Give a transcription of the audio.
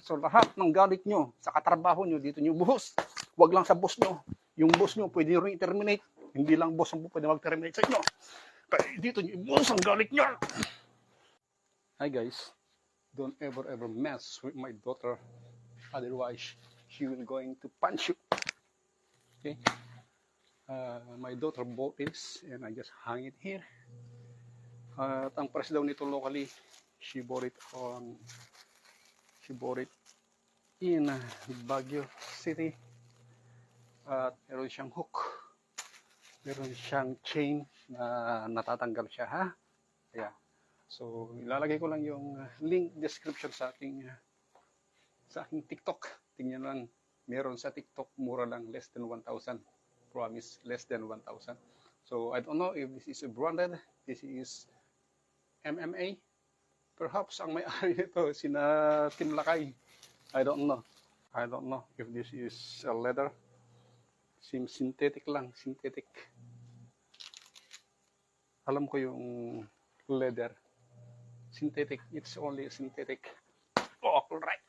So lahat ng galit nyo sa katrabaho nyo, dito nyo buhos. Huwag lang sa boss nyo. Yung boss nyo, pwede nyo rin i-terminate. Hindi lang boss ang pwede mag-terminate sa inyo. Kaya dito nyo buhos ang galit nyo. Hi guys, don't ever mess with my daughter. Otherwise, she will going to punch you. Okay? My daughter bought this and I just hang it here. At ang price daw nito locally, she bought it in Baguio City. At meron siyang hook, meron siyang chain na natatanggal siya, ha? Yeah. So ilalagay ko lang yung link description sa aking TikTok. Tingnan lang, meron sa TikTok, mura lang, less than 1,000. Promise, less than 1,000. So I don't know if this is branded. This is MMA. Perhaps ang may-ari nito sina Team Lakay. I don't know if this is a leather. Seems synthetic lang, synthetic. Alam ko yung leather. Synthetic, it's only synthetic. All right.